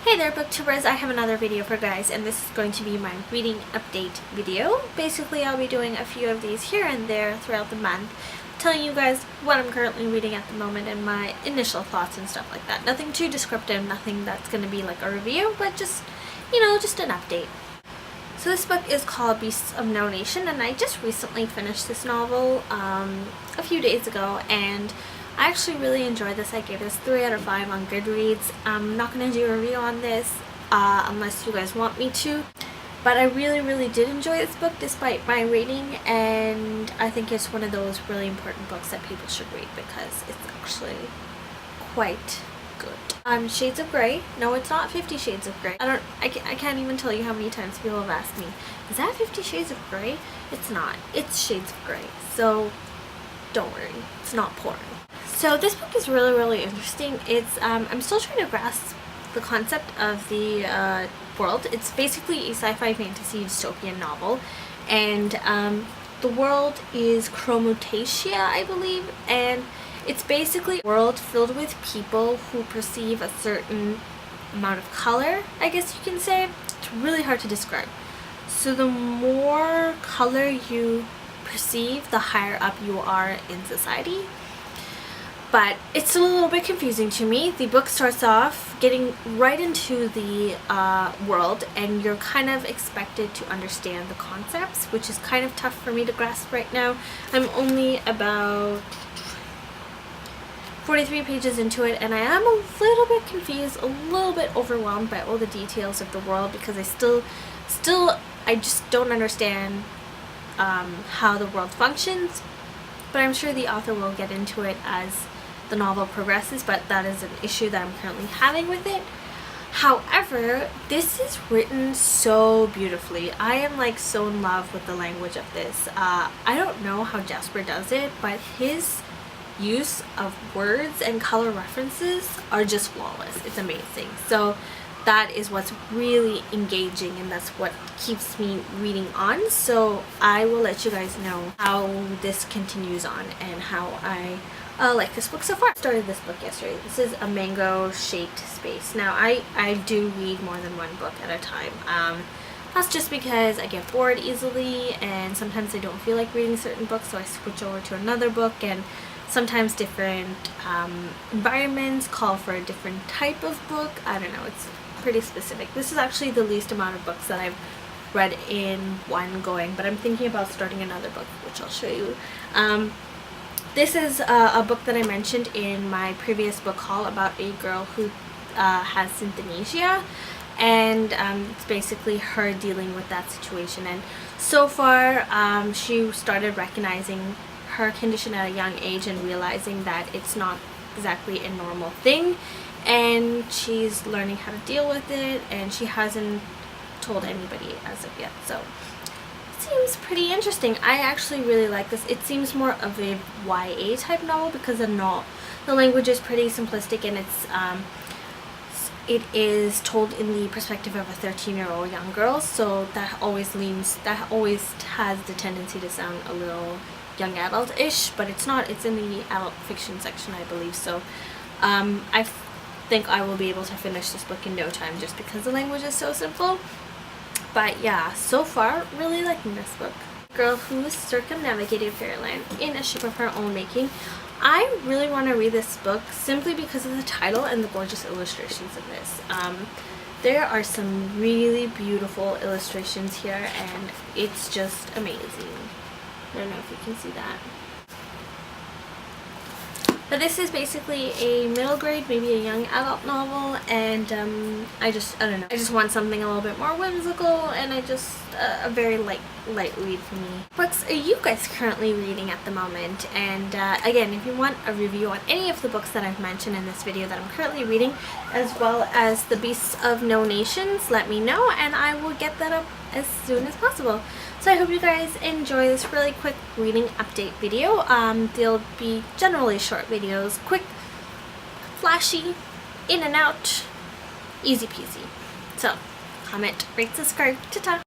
Hey there booktubers, I have another video for guys, and this is going to be my reading update video. Basically I'll be doing a few of these here and there throughout the month, telling you guys what I'm currently reading at the moment and my initial thoughts and stuff like that. Nothing too descriptive, nothing that's going to be like a review, but just, you know, just an update. So this book is called Beasts of No Nation, and I just recently finished this novel a few days ago, and I actually really enjoyed this. I gave this 3 out of 5 on Goodreads. I'm not going to do a review on this unless you guys want me to, but I really did enjoy this book despite my rating, and I think it's one of those really important books that people should read because it's actually quite good. Shades of Grey. No, it's not 50 Shades of Grey. I can't even tell you how many times people have asked me, is that 50 Shades of Grey? It's not. It's Shades of Grey. So don't worry. It's not porn. So this book is really interesting. It's I'm still trying to grasp the concept of the world. It's basically a sci-fi fantasy dystopian novel, and the world is Chromutatia, I believe, and it's basically a world filled with people who perceive a certain amount of color, I guess you can say. It's really hard to describe. So the more color you perceive, the higher up you are in society. But it's still a little bit confusing to me. The book starts off getting right into the world, and you're kind of expected to understand the concepts, which is kind of tough for me to grasp right now. I'm only about 43 pages into it, and I am a little bit confused, a little bit overwhelmed by all the details of the world, because I just don't understand how the world functions. But I'm sure the author will get into it as the novel progresses, but that is an issue that I'm currently having with it. However, this is written so beautifully. I am like so in love with the language of this. I don't know how Jasper does it, but his use of words and color references are just flawless. It's amazing. So that is what's really engaging, and that's what keeps me reading on. So I will let you guys know how this continues on and how I like this book so far. I started this book yesterday. This is a mango shaped space. Now I do read more than one book at a time. That's just because I get bored easily, and sometimes I don't feel like reading certain books, so I switch over to another book, and sometimes different environments call for a different type of book. I don't know, it's pretty specific. This is actually the least amount of books that I've read in one going, but I'm thinking about starting another book, which I'll show you. This is a book that I mentioned in my previous book haul about a girl who has synesthesia, and it's basically her dealing with that situation. And so far she started recognizing her condition at a young age and realizing that it's not exactly a normal thing, and she's learning how to deal with it, and she hasn't told anybody as of yet. So it seems pretty interesting. I actually really like this. It seems more of a YA type novel because the language is pretty simplistic, and it is told in the perspective of a 13-year-old young girl, so that always has the tendency to sound a little young adult-ish, but it's not. It's in the adult fiction section, I believe. So I think I will be able to finish this book in no time just because the language is so simple. But yeah, so far really liking this book. Girl who circumnavigated fairyland in a ship of her own making. I really want to read this book simply because of the title and the gorgeous illustrations of this. There are some really beautiful illustrations here, and it's just amazing. I don't know if you can see that. But this is basically a middle grade, maybe a young adult novel, and I don't know. I just want something a little bit more whimsical, and a very light read for me. What are you guys currently reading at the moment? And again, if you want a review on any of the books that I've mentioned in this video that I'm currently reading, as well as the Beasts of No Nations, let me know, and I will get that up as soon as possible. So I hope you guys enjoy this really quick reading update video. They'll be generally short videos, quick, flashy, in and out, easy peasy. So comment, rate, subscribe, ta-ta!